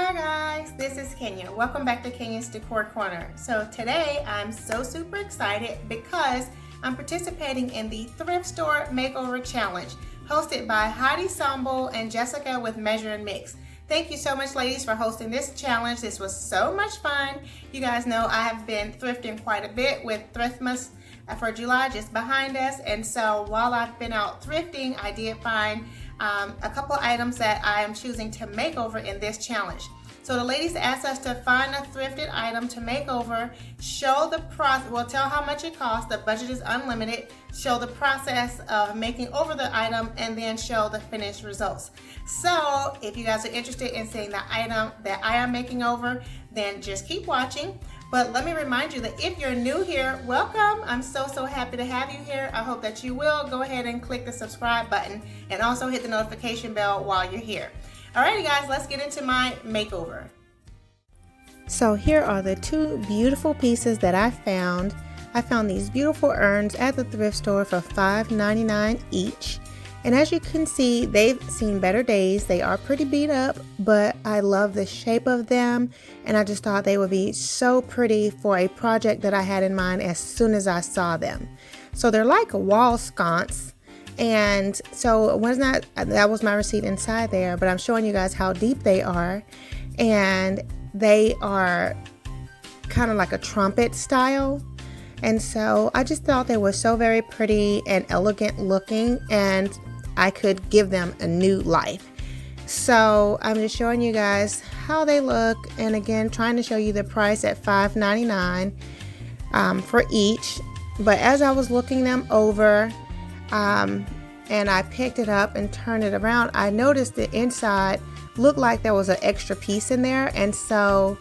Hi guys, this is Kenya. Welcome back to Kenya's Decor Corner. So today I'm so super excited because I'm participating in the Thrift Store Makeover Challenge hosted by Heidi Sonboul and Jessica with Measure and Mix. Thank you so much, ladies, for hosting this challenge. This was so much fun. You guys know I have been thrifting quite a bit with Thriftmas for July just behind us, and so while I've been out thrifting, I did find a couple items that I am choosing to make over in this challenge. So the ladies asked us to find a thrifted item to make over, show the process, well, tell how much it costs, the budget is unlimited, show the process of making over the item, and then show the finished results. So if you guys are interested in seeing the item that I am making over, then just keep watching. But let me remind you that if you're new here, welcome. I'm so happy to have you here. I hope that you will go ahead and click the subscribe button and also hit the notification bell while you're here. Alrighty guys, let's get into my makeover. So here are the two beautiful pieces that I found. I found these beautiful urns at the thrift store for $5.99 each. And as you can see, they've seen better days. They are pretty beat up, but I love the shape of them. And I just thought they would be so pretty for a project that I had in mind as soon as I saw them. So they're like a wall sconce. And so that was my receipt inside there, but I'm showing you guys how deep they are. And they are kind of like a trumpet style. And so I just thought they were so very pretty and elegant looking, and I could give them a new life. So I'm just showing you guys how they look, and again trying to show you the price at $5.99 for each. But as I was looking them over and I picked it up and turned it around, I noticed the inside looked like there was an extra piece in there, and so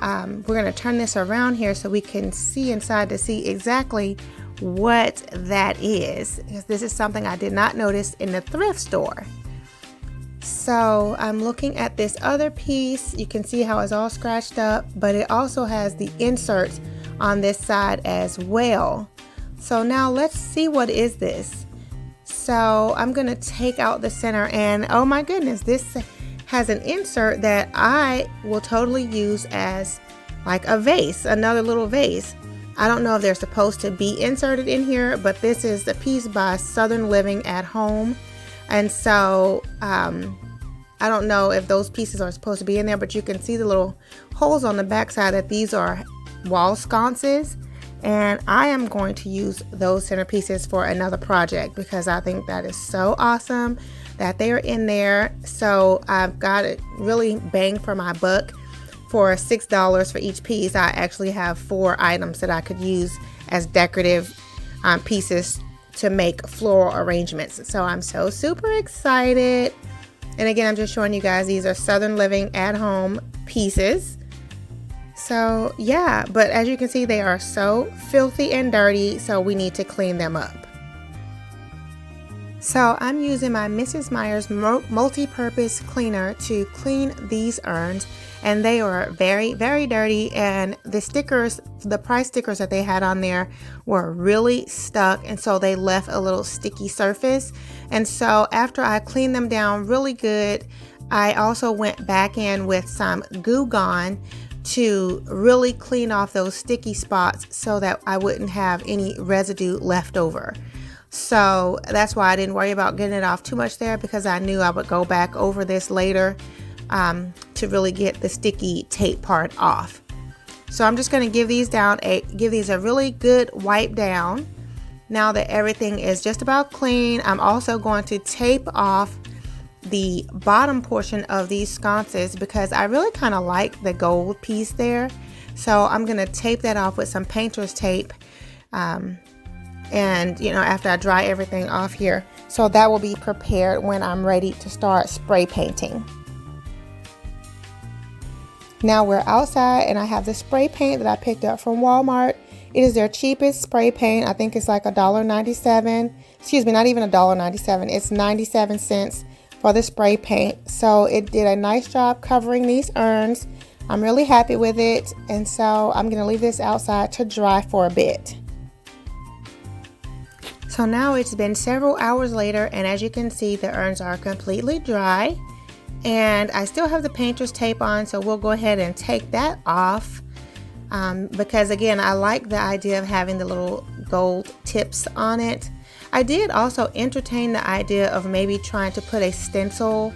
we're going to turn this around here so we can see inside to see exactly what that is, because this is something I did not notice in the thrift store. So I'm looking at this other piece. You can see how it's all scratched up, but it also has the inserts on this side as well. So now let's see, what is this? So I'm going to take out the center, and oh my goodness, this has an insert that I will totally use as like a vase, another little vase. I don't know if they're supposed to be inserted in here, but this is the piece by Southern Living at Home. And so I don't know if those pieces are supposed to be in there, but you can see the little holes on the back side that these are wall sconces. And I am going to use those centerpieces for another project because I think that is so awesome that they are in there. So I've got it really bang for my buck. For $6 for each piece, I actually have 4 items that I could use as decorative pieces to make floral arrangements. So I'm so super excited. And again, I'm just showing you guys, these are Southern Living at Home pieces. So yeah, but as you can see, they are so filthy and dirty, so we need to clean them up. So I'm using my Mrs. Meyer's multi-purpose cleaner to clean these urns, and they are very dirty, and the stickers, the price stickers that they had on there were really stuck, and so they left a little sticky surface. And so after I cleaned them down really good, I also went back in with some Goo Gone to really clean off those sticky spots so that I wouldn't have any residue left over. So that's why I didn't worry about getting it off too much there, because I knew I would go back over this later to really get the sticky tape part off. So I'm just going to give these a really good wipe down. Now that everything is just about clean, I'm also going to tape off the bottom portion of these sconces because I really kind of like the gold piece there. So I'm going to tape that off with some painter's tape. And after I dry everything off here, so that will be prepared when I'm ready to start spray painting. Now we're outside, and I have the spray paint that I picked up from Walmart. It is their cheapest spray paint. I think it's like $1.97. Excuse me, not even $1.97. It's 97 cents for the spray paint. So it did a nice job covering these urns. I'm really happy with it, and so I'm going to leave this outside to dry for a bit. So now it's been several hours later, and as you can see, the urns are completely dry. And I still have the painter's tape on, so we'll go ahead and take that off. Because again, I like the idea of having the little gold tips on it. I did also entertain the idea of maybe trying to put a stencil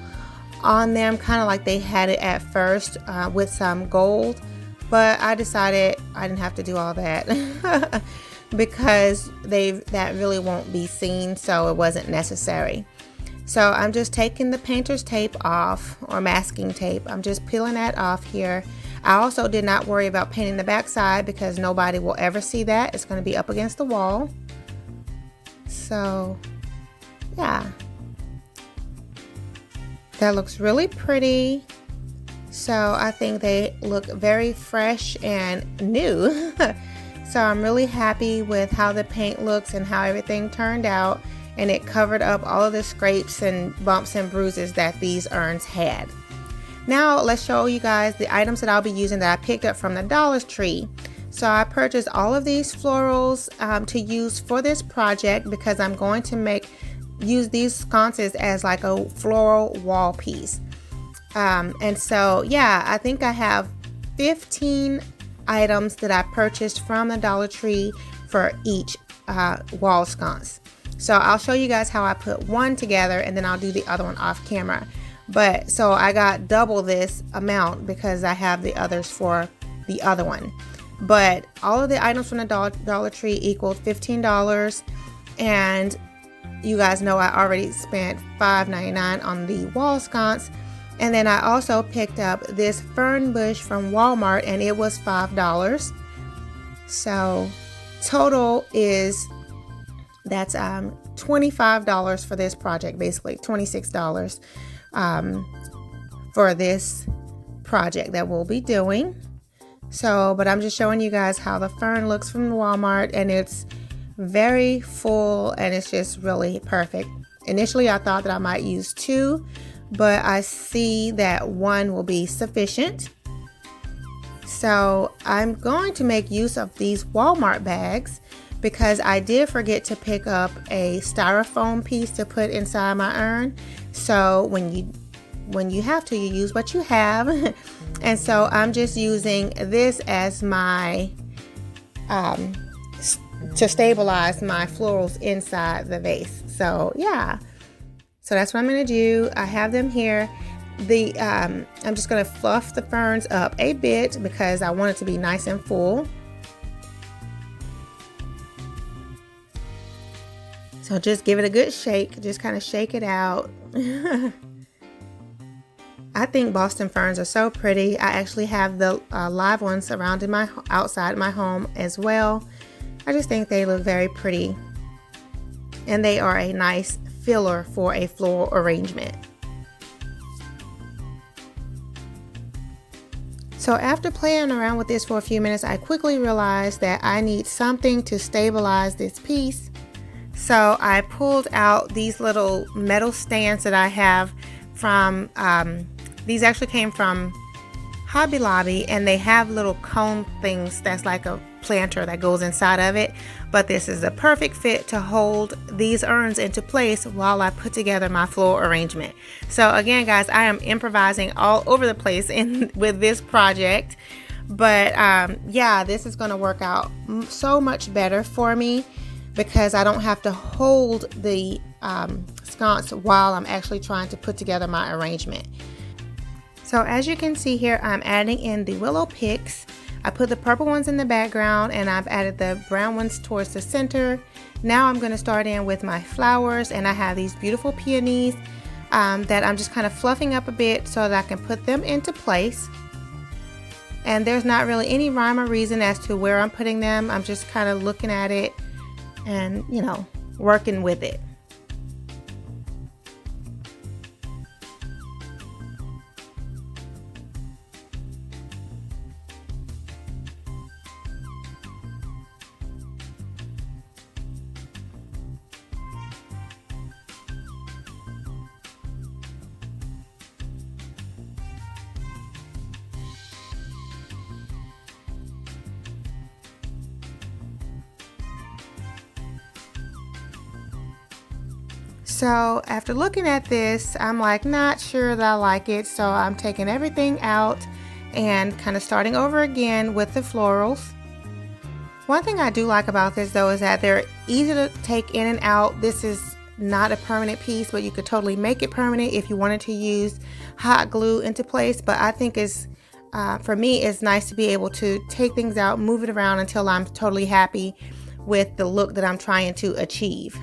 on them, kind of like they had it at first, with some gold, but I decided I didn't have to do all that because that really won't be seen, so it wasn't necessary. So I'm just taking the painter's tape off, or masking tape. I'm just peeling that off here. I also did not worry about painting the back side because nobody will ever see that. It's going to be up against the wall. So yeah, that looks really pretty. So I think they look very fresh and new. So I'm really happy with how the paint looks and how everything turned out, and it covered up all of the scrapes and bumps and bruises that these urns had. Now let's show you guys the items that I'll be using that I picked up from the Dollar Tree. So I purchased all of these florals to use for this project because I'm going to use these sconces as like a floral wall piece. And so yeah, I think I have 15 items that I purchased from the Dollar Tree for each wall sconce. So I'll show you guys how I put one together, and then I'll do the other one off camera. But so I got double this amount because I have the others for the other one. But all of the items from the Dollar Tree equaled $15, and you guys know I already spent $5.99 on the wall sconce. And then I also picked up this fern bush from Walmart, and it was $5. So total that's $25 for this project, basically $26 for this project that we'll be doing. So, but I'm just showing you guys how the fern looks from Walmart, and it's very full and it's just really perfect. Initially I thought that I might use 2, but I see that 1 will be sufficient. So I'm going to make use of these Walmart bags because I did forget to pick up a styrofoam piece to put inside my urn. So when you have to, you use what you have. And so I'm just using this as my to stabilize my florals inside the vase. So yeah, so that's what I'm gonna do. I have them here. I'm just gonna fluff the ferns up a bit because I want it to be nice and full. So just give it a good shake, just kind of shake it out. I think Boston ferns are so pretty. I actually have the live ones surrounding outside my home as well. I just think they look very pretty, and they are a nice filler for a floral arrangement. So after playing around with this for a few minutes, I quickly realized that I need something to stabilize this piece. So I pulled out these little metal stands that I have from, these actually came from Hobby Lobby, and they have little cone things that's like a planter that goes inside of it. But this is a perfect fit to hold these urns into place while I put together my floral arrangement. So again, guys, I am improvising all over the place with this project. But yeah, this is going to work out so much better for me because I don't have to hold the sconce while I'm actually trying to put together my arrangement. So as you can see here, I'm adding in the willow picks. I put the purple ones in the background, and I've added the brown ones towards the center. Now I'm going to start in with my flowers, and I have these beautiful peonies that I'm just kind of fluffing up a bit so that I can put them into place. And there's not really any rhyme or reason as to where I'm putting them. I'm just kind of looking at it and, you know, working with it. So after looking at this, I'm like not sure that I like it. So I'm taking everything out and kind of starting over again with the florals. One thing I do like about this though is that they're easy to take in and out. This is not a permanent piece, but you could totally make it permanent if you wanted to use hot glue into place. But I think it's for me, it's nice to be able to take things out, move it around until I'm totally happy with the look that I'm trying to achieve.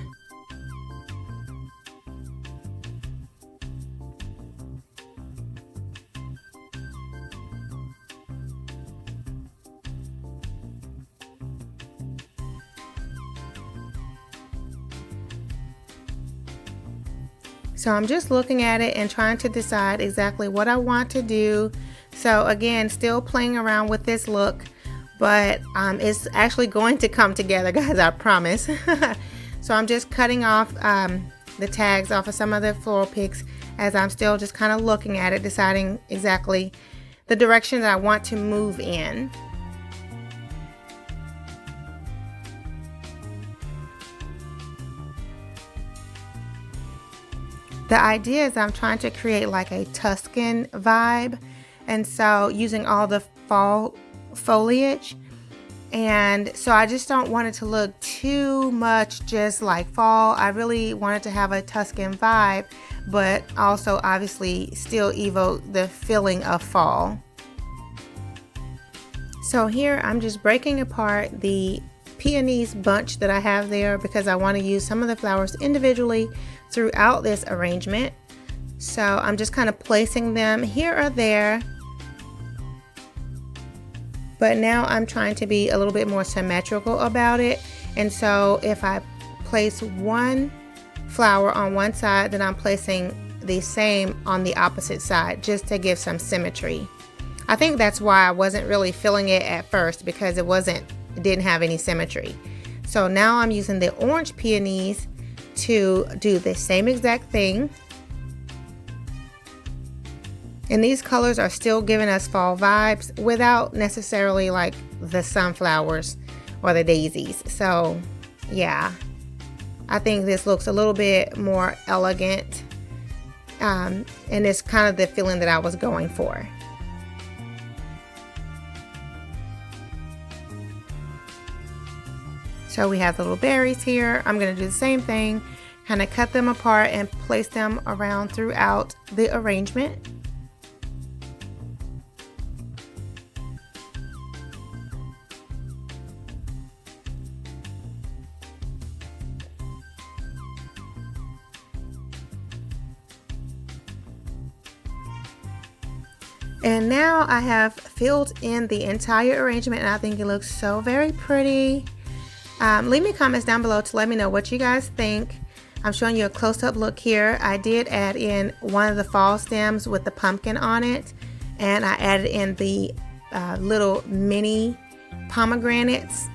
So I'm just looking at it and trying to decide exactly what I want to do. So again, still playing around with this look, but it's actually going to come together, guys, I promise. So I'm just cutting off the tags off of some of the floral picks as I'm still just kind of looking at it, deciding exactly the direction that I want to move in. The idea is I'm trying to create like a Tuscan vibe, and so using all the fall foliage, and so I just don't want it to look too much just like fall. I really wanted to have a Tuscan vibe, but also obviously still evoke the feeling of fall. So here I'm just breaking apart the peonies bunch that I have there because I want to use some of the flowers individually throughout this arrangement. So I'm just kind of placing them here or there, but now I'm trying to be a little bit more symmetrical about it. And so if I place one flower on one side, then I'm placing the same on the opposite side just to give some symmetry. I think that's why I wasn't really feeling it at first, because it didn't have any symmetry. So now I'm using the orange peonies to do the same exact thing. And these colors are still giving us fall vibes without necessarily like the sunflowers or the daisies. So yeah, I think this looks a little bit more elegant, and it's kind of the feeling that I was going for. So we have the little berries here. I'm going to do the same thing, kind of cut them apart and place them around throughout the arrangement. And now I have filled in the entire arrangement, and I think it looks so very pretty. Leave me comments down below to let me know what you guys think. I'm showing you a close-up look here. I did add in one of the fall stems with the pumpkin on it, and I added in the little mini pomegranates,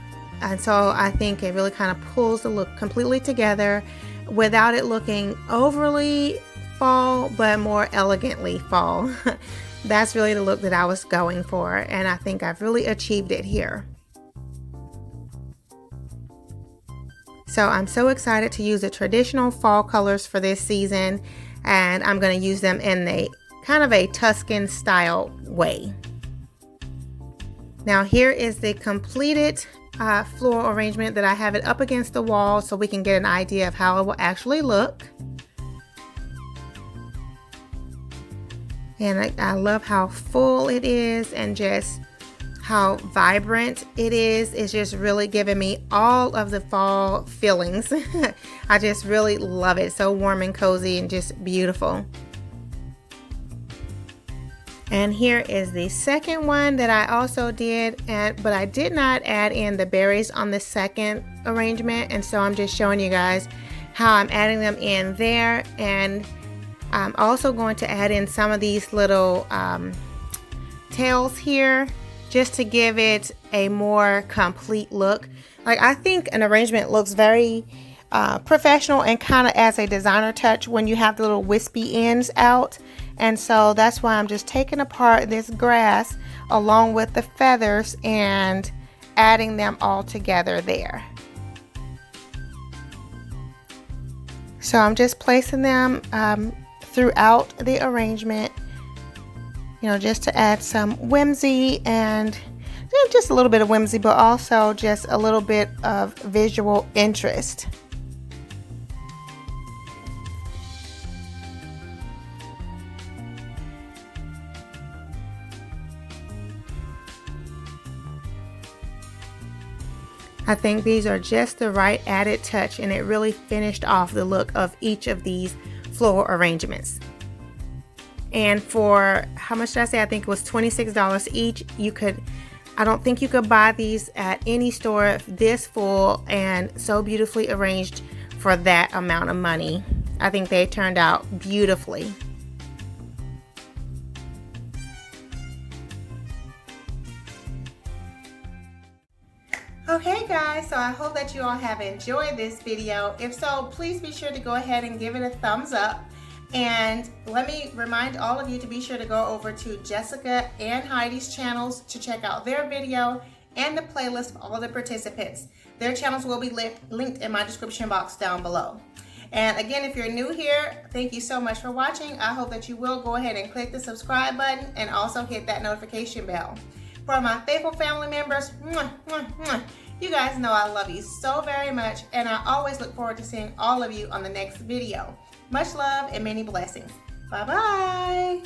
and so I think it really kind of pulls the look completely together without it looking overly fall, but more elegantly fall. That's really the look that I was going for, and I think I've really achieved it here. So I'm so excited to use the traditional fall colors for this season, and I'm going to use them in a kind of a Tuscan style way. Now here is the completed floral arrangement that I have it up against the wall so we can get an idea of how it will actually look. And I love how full it is and just how vibrant it is. It's just really giving me all of the fall feelings. I just really love it. So warm and cozy and just beautiful. And here is the second one that I also did, but I did not add in the berries on the second arrangement, and so I'm just showing you guys how I'm adding them in there. And I'm also going to add in some of these little tails here just to give it a more complete look. Like, I think an arrangement looks very professional and kind of as a designer touch when you have the little wispy ends out. And so that's why I'm just taking apart this grass along with the feathers and adding them all together there. So I'm just placing them throughout the arrangement, you know, just to add some whimsy and just a little bit of whimsy, but also just a little bit of visual interest. I think these are just the right added touch, and it really finished off the look of each of these floral arrangements. And for, how much did I say? I think it was $26 each. I don't think you could buy these at any store this full and so beautifully arranged for that amount of money. I think they turned out beautifully. Okay guys, so I hope that you all have enjoyed this video. If so, please be sure to go ahead and give it a thumbs up. And let me remind all of you to be sure to go over to Jessica and Heidi's channels to check out their video and the playlist of all the participants. Their channels will be linked in my description box down below. And again, if you're new here, thank you so much for watching. I hope that you will go ahead and click the subscribe button and also hit that notification bell. For my faithful family members, mwah, mwah, mwah, you guys know I love you so very much, and I always look forward to seeing all of you on the next video. Much love and many blessings. Bye-bye.